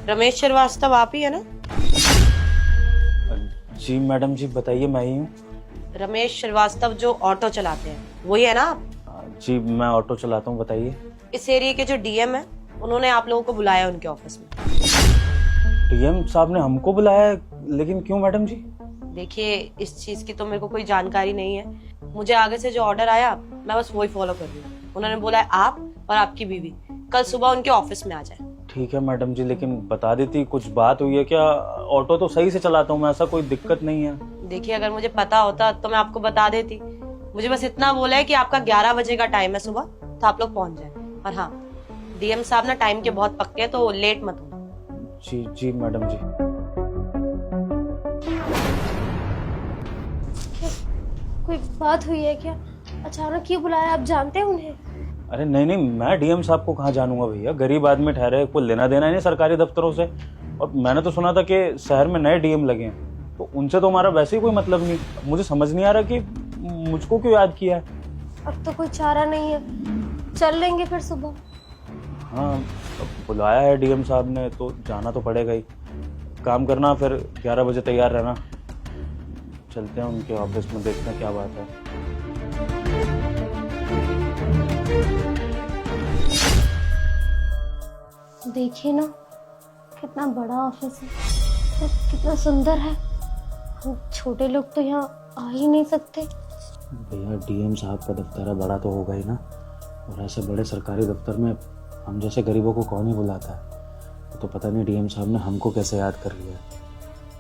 रमेश श्रीवास्तव आप ही है ना? जी मैडम जी, बताइए, मैं ही हूँ। रमेश श्रीवास्तव जो ऑटो चलाते हैं, वही है ना आप? जी मैं ऑटो चलाता हूँ, बताइए। इस एरिया के जो डीएम है, उन्होंने आप लोगों को बुलाया उनके ऑफिस में। डीएम साहब ने हमको बुलाया है, लेकिन क्यों मैडम जी? देखिए, इस चीज की तो मेरे को कोई जानकारी नहीं है। मुझे आगे से जो ऑर्डर आया, मैं बस वही फॉलो कर रही हूँ। उन्होंने बोला है आप और आपकी बीवी कल सुबह उनके ऑफिस में आ जाए। ठीक है मैडम जी, लेकिन बता देती, कुछ बात हुई है क्या? ऑटो तो सही से चलाता हूँ मैं, ऐसा कोई दिक्कत नहीं है। देखिए, अगर मुझे पता होता तो मैं आपको बता देती। मुझे बस इतना बोला है कि आपका 11 बजे का टाइम है सुबह, तो आप लोग पहुंच जाए। और हाँ, डीएम साहब ना टाइम के बहुत पक्के हैं, तो लेट मत हो। जी जी मैडम जी। कोई बात हुई है क्या? अचानक क्यों बुलाया? आप जानते हैं उन्हें? अरे नहीं नहीं, मैं डीएम साहब को कहाँ जानूंगा भैया, गरीब आदमी ठहरे, कोई लेना देना ही नहीं सरकारी दफ्तरों से। और मैंने तो सुना था कि शहर में नए डीएम लगे हैं, तो उनसे तो हमारा वैसे ही कोई मतलब नहीं। मुझे समझ नहीं आ रहा कि मुझको क्यों याद किया है। अब तो कोई चारा नहीं है, चल लेंगे फिर सुबह। हाँ, अब बुलाया है डीएम साहब ने तो जाना तो पड़ेगा ही। काम करना, फिर 11 बजे तैयार रहना। चलते हैं उनके ऑफिस में, देखते हैं क्या बात है। देखिए ना, कितना बड़ा ऑफिस है और कितना सुंदर है। हम छोटे लोग तो यहाँ आ ही नहीं सकते। भैया, डीएम साहब का दफ्तर है, बड़ा तो होगा ही ना। और ऐसे बड़े सरकारी दफ्तर में हम जैसे गरीबों को कौन ही बुलाता है। तो पता नहीं डीएम साहब ने हमको कैसे याद कर लिया।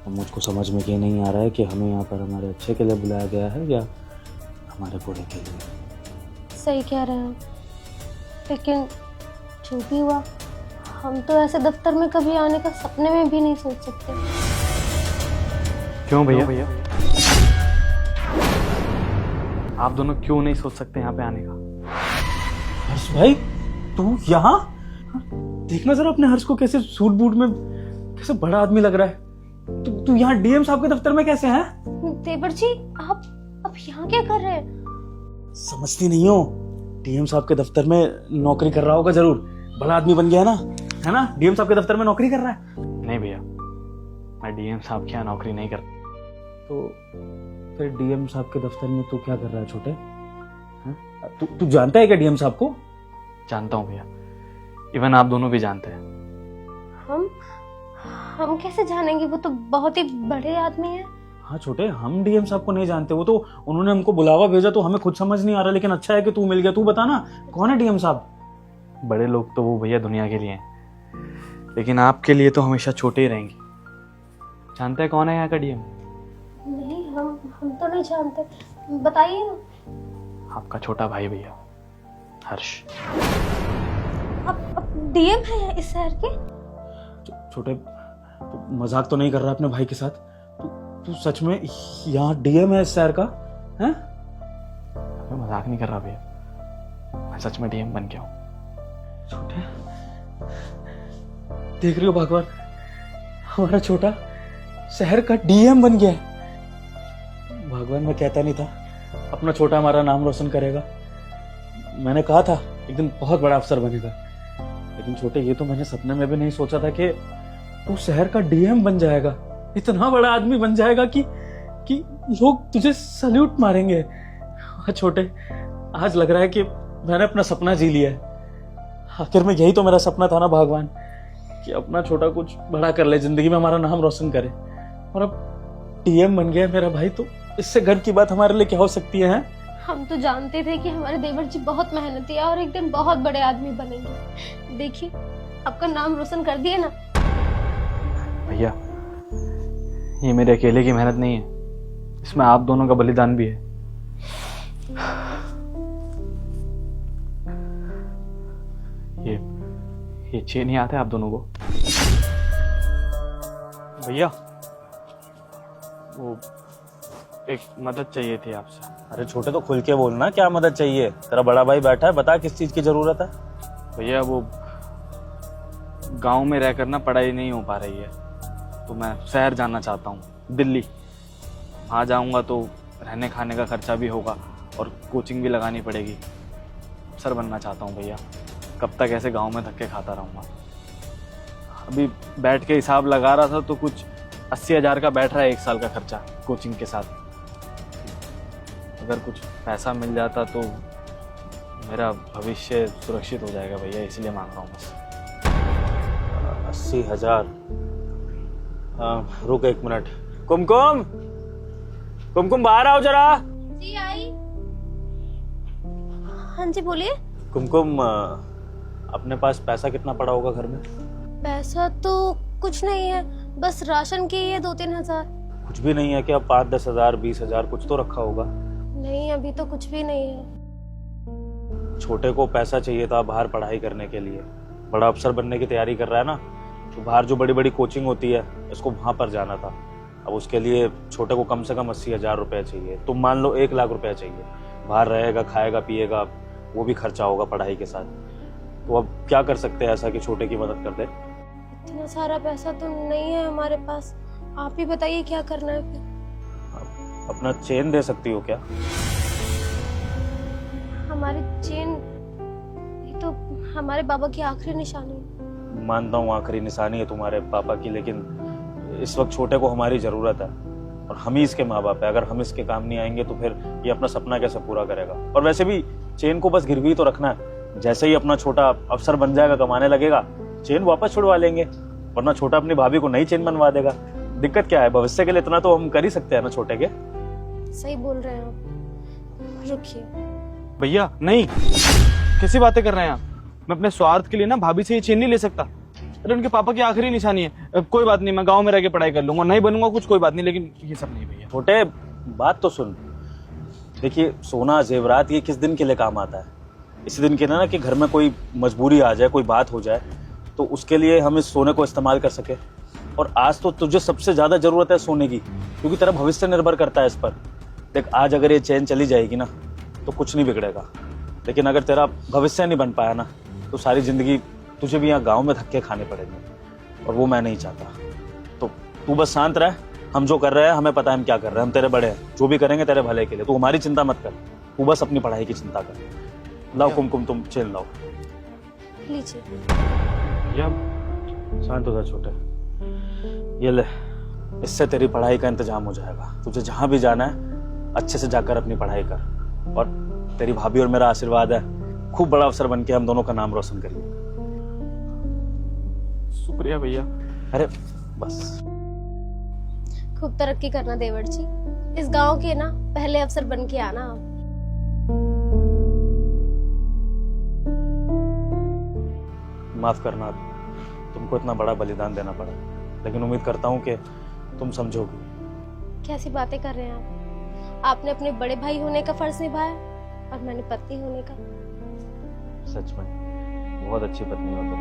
और मुझको समझ में ये नहीं आ रहा है कि हमें यहाँ पर हमारे अच्छे के लिए बुलाया गया है या हमारे बुरे के लिए। सही कह रहे हैं, लेकिन जो भी हुआ, हम तो ऐसे दफ्तर में कभी आने का सपने में भी नहीं सोच सकते। क्यों भैया? आप दोनों क्यों नहीं सोच सकते यहाँ पे आने का? हर्ष भाई, तू यहाँ? देखना जरा अपने हर्ष को, कैसे सूट बूट में, कैसे बड़ा आदमी लग रहा है। तू यहाँ डीएम साहब के दफ्तर में कैसे है? देवर जी, आप यहाँ क्या कर रहे हैं? समझती नहीं हो? डीएम साहब के दफ्तर में नौकरी कर रहा होगा जरूर, बड़ा आदमी बन गया है ना? डीएम साहब के दफ्तर में नौकरी कर रहा है। नहीं भैया, मैं डीएम साहब के यहाँ नौकरी नहीं करता। तो फिर डीएम साहब के दफ्तर में तू क्या कर रहा है छोटे? तू जानता है क्या डीएम साहब को? जानता हूँ भैया, इवन आप दोनों भी जानते हैं। हम कैसे जानेंगे? वो तो बहुत ही बड़े आदमी हैं। हाँ छोटे, हम डीएम साहब को नहीं जानते। वो तो उन्होंने हमको बुलावा भेजा, तो हमें खुद समझ नहीं आ रहा। लेकिन अच्छा है कि तू मिल गया। तू बता ना, कौन है डीएम साहब? बड़े लोग तो वो भैया दुनिया के लिए हैं, लेकिन आपके लिए तो हमेशा छोटे ही रहेंगे। जानते हैं कौन है यहाँ का डीएम? नहीं, हम तो नहीं जानते, बताइए ना। आपका छोटा भाई भैया, हर्ष। आप डीएम है इस शहर के? छोटे, तू मजाक तो नहीं कर रहा अपने भाई के साथ? तू सच में यहाँ डीएम है इस शहर का? हैं? मैं मजाक नहीं कर रहा भैया, मैं सच में डीएम बन गया हूँ। छोटे, देख रही हो भगवान, हमारा छोटा शहर का डीएम बन गया है। भगवान, मैं कहता नहीं था अपना छोटा हमारा नाम रोशन करेगा। मैंने कहा था एक दिन बहुत बड़ा अफसर बनेगा। लेकिन छोटे, ये तो मैंने सपने में भी नहीं सोचा था कि तू शहर का डीएम बन जाएगा, इतना बड़ा आदमी बन जाएगा कि लोग तुझे सल्यूट मारेंगे। हाँ छोटे, आज लग रहा है कि मैंने अपना सपना जी लिया है। आखिर में यही तो मेरा सपना था ना भगवान, कि अपना छोटा कुछ बड़ा कर ले, जिंदगी में हमारा नाम रोशन करे। और अब डीएम बन गया मेरा भाई, तो इससे गर्व की बात हमारे लिए क्या हो सकती है? हम तो जानते थे कि हमारे देवर जी बहुत मेहनती है और एक दिन बहुत बड़े आदमी बनेंगे। देखिए, आपका नाम रोशन कर दिए ना। भैया, ये मेरे अकेले की मेहनत नहीं है, इसमें आप दोनों का बलिदान भी है। ये चेन याद है आप दोनों को? भैया, वो एक मदद चाहिए थी आपसे। अरे छोटे, तो खुल के बोलना, क्या मदद चाहिए? तेरा बड़ा भाई बैठा है, बता किस चीज की जरूरत है। भैया, वो गांव में रहकर ना पढ़ाई नहीं हो पा रही है, तो मैं शहर जाना चाहता हूँ, दिल्ली। वहाँ जाऊँगा तो रहने खाने का खर्चा भी होगा और कोचिंग भी लगानी पड़ेगी। अफसर बनना चाहता हूँ भैया, कब तक ऐसे गांव में धक्के खाता रहूँगा? अभी बैठ के हिसाब लगा रहा था तो कुछ 80,000 का बैठ रहा है 1 साल का खर्चा कोचिंग के साथ। अगर कुछ पैसा मिल जाता तो मेरा भविष्य सुरक्षित हो जाएगा भैया, इसलिए मांग रहा हूँ बस। 80,000। रुक 1 मिनट। कुमकुम, कुमकुम बाहर आओ जरा। जी आई। हाँ जी बोलिए। कुमकुम, अपने पास पैसा कितना पड़ा होगा घर में? पैसा तो कुछ नहीं है, बस राशन की है 2-3 हजार। कुछ भी नहीं है क्या? 5-10 हजार 20,000 कुछ तो रखा होगा। नहीं अभी तो कुछ भी नहीं है। छोटे को पैसा चाहिए था बाहर पढ़ाई करने के लिए, बड़ा अफसर बनने की तैयारी कर रहा है ना, तो बाहर जो बड़ी बड़ी कोचिंग होती है इसको वहां पर जाना था। अब उसके लिए छोटे को कम से कम 80,000 रुपये चाहिए। तुम मान लो 1 लाख रुपया चाहिए। बाहर रहेगा, खाएगा पिएगा, वो भी खर्चा होगा पढ़ाई के साथ। तो अब क्या कर सकते हैं ऐसा कि छोटे की मदद कर दे? इतना सारा पैसा तो नहीं है हमारे पास, आप ही बताइए क्या करना है फिर। अपना चेन दे सकती हो क्या? हमारी चेन, ये तो हमारे बाबा की आखिरी निशानी है। मानता हूँ आखिरी निशानी है तुम्हारे पापा की, लेकिन इस वक्त छोटे को हमारी जरूरत है और हम ही इसके माँ बाप है। अगर हम इसके काम नहीं आएंगे तो फिर ये अपना सपना कैसे पूरा करेगा? और वैसे भी चेन को बस गिरवी तो रखना है, जैसे ही अपना छोटा अफसर बन जाएगा, कमाने लगेगा, चेन वापस छुड़वा लेंगे, वरना छोटा अपनी भाभी को नई चेन बनवा देगा। दिक्कत क्या है? भविष्य के लिए इतना तो हम कर ही सकते हैं ना छोटे के। सही बोल रहे हैं आप, रुकिए। भैया नहीं, कैसी बातें कर रहे हैं आप? मैं अपने स्वार्थ के लिए ना भाभी से ये चेन नहीं ले सकता। अरे उनके पापा की आखिरी निशानी है। कोई बात नहीं, मैं गांव में रह के पढ़ाई कर लूंगा, नहीं बनूंगा कुछ, कोई बात नहीं, लेकिन ये सब नहीं भैया। छोटे बात तो सुन। देखिए सोना जेवरात ये किस दिन के लिए काम आता है? इसी दिन के ना कि घर में कोई मजबूरी आ जाए, कोई बात हो जाए, तो उसके लिए हम इस सोने को इस्तेमाल कर सके। और आज तो तुझे सबसे ज्यादा जरूरत है सोने की, क्योंकि तेरा भविष्य निर्भर करता है इस पर। देख आज अगर ये चेन चली जाएगी ना तो कुछ नहीं बिगड़ेगा, लेकिन अगर तेरा भविष्य नहीं बन पाया ना तो सारी जिंदगी तुझे भी यहाँ गांव में धक्के खाने पड़ेंगे, और वो मैं नहीं चाहता। तो तू बस शांत रह, हम जो कर रहे हैं हमें पता है हम क्या कर रहे हैं, हम तेरे बड़े हैं, जो भी करेंगे तेरे भले के लिए। तू हमारी चिंता मत कर, तू बस अपनी पढ़ाई की चिंता कर। लाओ कुमकुम, तुम चेन लाओ। लीजिए। या शांत हो जा छोटे, ये ले, इससे तेरी पढ़ाई का इंतजाम हो जाएगा। तुझे जहां भी जाना है अच्छे से जाकर अपनी पढ़ाई कर, और तेरी भाभी और मेरा आशीर्वाद है, खूब बड़ा अफसर बन के हम दोनों का नाम रोशन करिए। शुक्रिया भैया। अरे बस। खूब तरक्की करना देवर जी, इस गांव के ना पहले अफसर बन के आना आप। माफ करना, तुमको इतना बड़ा बलिदान देना पड़ा, लेकिन उम्मीद करता हूँ कि तुम समझोगी। कैसी बातें कर रहे हैं आप? आपने अपने बड़े भाई होने का फर्ज निभाया और मैंने पत्नी होने का। सच में बहुत अच्छी पत्नी हो तुम।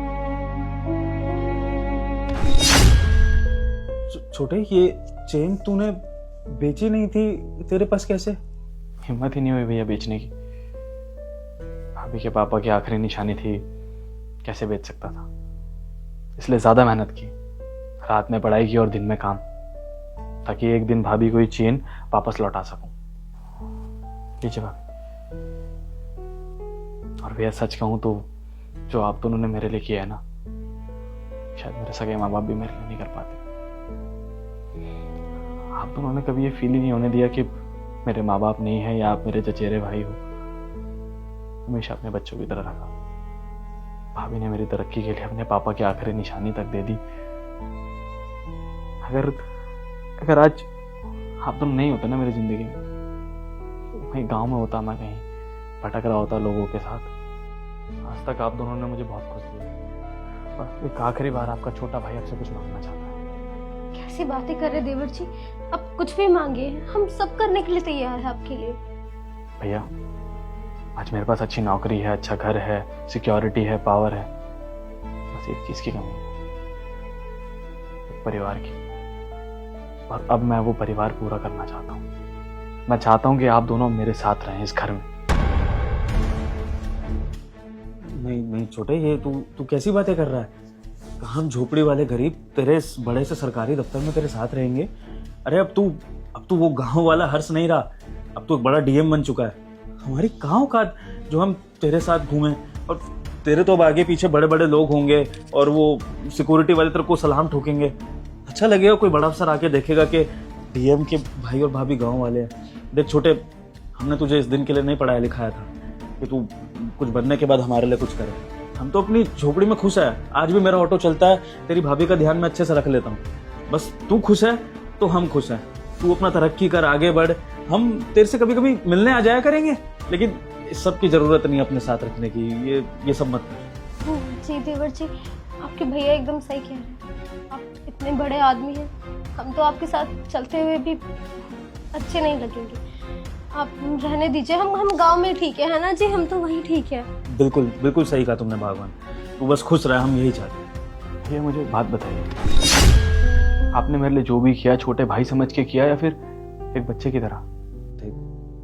छोटे ये चेन तूने बेची नहीं थी, तेरे पास कैसे? हिम्मत ही नहीं हुई भैया बेचने की। भाभी के पापा की आखिरी निशानी थी, कैसे बेच सकता था? इसलिए ज्यादा मेहनत की, रात में पढ़ाई की और दिन में काम, ताकि एक दिन भाभी को ये चेन वापस लौटा सकूं। लीजिए भाभी। और भैया सच कहूं तो जो आप दोनों ने मेरे लिए किया है ना, शायद मेरे सगे माँ बाप भी मेरे लिए नहीं कर पाते। आप दोनों ने कभी ये फील ही नहीं होने दिया कि मेरे माँ बाप नहीं है या आप मेरे चचेरे भाई हो। हमेशा अपने बच्चों की तरह रखा। भाभी ने मेरी तरक्की के लिए अपने पापा की आखिरी निशानी तक दे दी। अगर आज आप दोनों नहीं होते ना मेरी जिंदगी में, तो कहीं गांव में होता, मैं कहीं भटक रहा होता लोगों के साथ। आज तक आप दोनों ने मुझे बहुत खुश दिया। और एक आखिरी बार आपका छोटा भाई आपसे कुछ मांगना चाहता है। कैसी बातें कर रहे देवर जी, आप कुछ भी मांगे, हम सब करने के लिए तैयार है आपके लिए। भैया आज मेरे पास अच्छी नौकरी है, अच्छा घर है, सिक्योरिटी है, पावर है, बस एक चीज की कमी है, एक परिवार की। और अब मैं वो परिवार पूरा करना चाहता हूँ। मैं चाहता हूँ कि आप दोनों मेरे साथ रहें इस घर में। नहीं छोटे, ये तू कैसी बातें कर रहा है? हम झोपड़ी वाले गरीब तेरे इस बड़े से सरकारी दफ्तर में तेरे साथ रहेंगे। अरे अब तू वो गांव वाला हर्ष नहीं रहा, अब तू एक बड़ा डीएम बन चुका है। हमारी गांव का जो हम तेरे साथ घूमें, और तेरे तो अब आगे पीछे बड़े बड़े लोग होंगे और वो सिक्योरिटी वाले तेरे को सलाम ठोकेंगे। अच्छा लगेगा कोई बड़ा अफसर आके देखेगा कि डीएम के भाई और भाभी गांव वाले हैं। देख छोटे, हमने तुझे इस दिन के लिए नहीं पढ़ाया लिखाया था कि तू कुछ बनने के बाद हमारे लिए कुछ करे। हम तो अपनी झोपड़ी में खुश है। आज भी मेरा ऑटो चलता है, तेरी भाभी का ध्यान मैं अच्छे से रख लेता हूँ। बस तू खुश है तो हम खुश हैं। तू अपना तरक्की कर, आगे बढ़। हम तेरे से कभी कभी मिलने आ जाया करेंगे, लेकिन इस सब की जरूरत नहीं अपने साथ रखने की। ये सब मत कर। जी देवर जी, आपके भैया एकदम सही कह रहे हैं। आप इतने बड़े आदमी हैं, हम तो आपके साथ चलते हुए भी अच्छे नहीं लगेंगे। आप रहने दीजिए, हम गांव में ठीक है ना जी? हम तो वहीं ठीक है। बिल्कुल बिल्कुल सही कहा तुमने भगवान। तू बस खुश रहा, हम यही चाहते हैं। भैया मुझे एक बात बताइए, आपने मेरे लिए जो भी किया छोटे भाई समझ के किया या फिर एक बच्चे की तरह?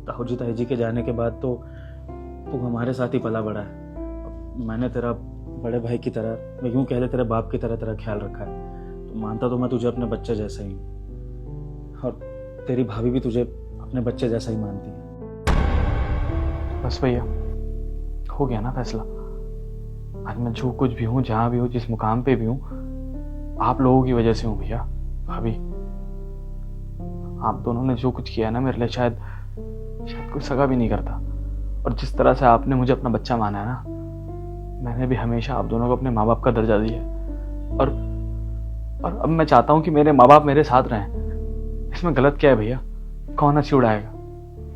ताऊ जी ताई जी के जाने के बाद तो तू हमारे साथ ही पला बड़ा है। मैंने तेरा बड़े भाई की तरह, मैं यूं कह ले तेरे बाप की तरह तेरा ख्याल रखा है। तो मानता तो मैं तुझे अपने बच्चे जैसा ही हूँ, और तेरी भाभी भी तुझे अपने बच्चे जैसा ही मानती है। बस भैया, हो गया ना फैसला। आज मैं जो कुछ भी हूँ, जहाँ भी हूँ, जिस मुकाम पे भी हूँ, आप लोगों की वजह से हूँ भैया। भाभी, आप दोनों ने जो कुछ किया ना मेरे लिए, शायद कोई सगा भी नहीं करता। और जिस तरह से आपने मुझे अपना बच्चा माना है ना, मैंने भी हमेशा आप दोनों को अपने माँ बाप का दर्जा दिया है। और अब मैं चाहता हूँ कि मेरे माँ बाप मेरे साथ रहें। इसमें गलत क्या है भैया? कौन हंसी उड़ाएगा?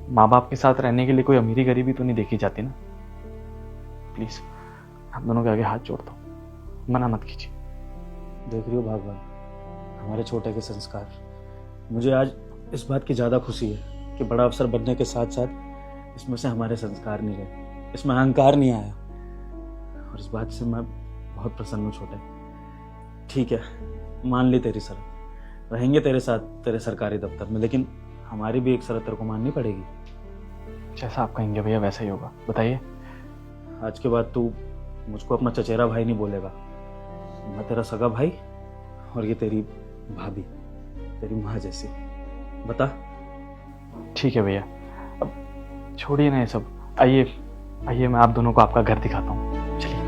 माँ बाप के साथ रहने के लिए कोई अमीरी गरीबी तो नहीं देखी जाती ना। प्लीज, आप दोनों के आगे हाथ जोड़ता हूँ, मना मत कीजिए। देख रही हो भगवान, हमारे छोटे के संस्कार। मुझे आज इस बात की ज्यादा खुशी है कि बड़ा अफसर बनने के साथ साथ इसमें से हमारे संस्कार नहीं रहे, इसमें अहंकार नहीं आया। और इस बात से मैं बहुत प्रसन्न हूँ छोटे। ठीक है, मान ली तेरी शर्त, रहेंगे तेरे साथ तेरे सरकारी दफ्तर में, लेकिन हमारी भी एक शर्त तेरे को माननी पड़ेगी। जैसा आप कहेंगे भैया वैसा ही होगा। बताइए। आज के बाद तू मुझको अपना चचेरा भाई नहीं बोलेगा। मैं तेरा सगा भाई और ये तेरी भाभी, तेरी माँ जैसी। बता। ठीक है भैया, अब छोड़िए ना ये सब। आइए मैं आप दोनों को आपका घर दिखाता हूँ। चलिए।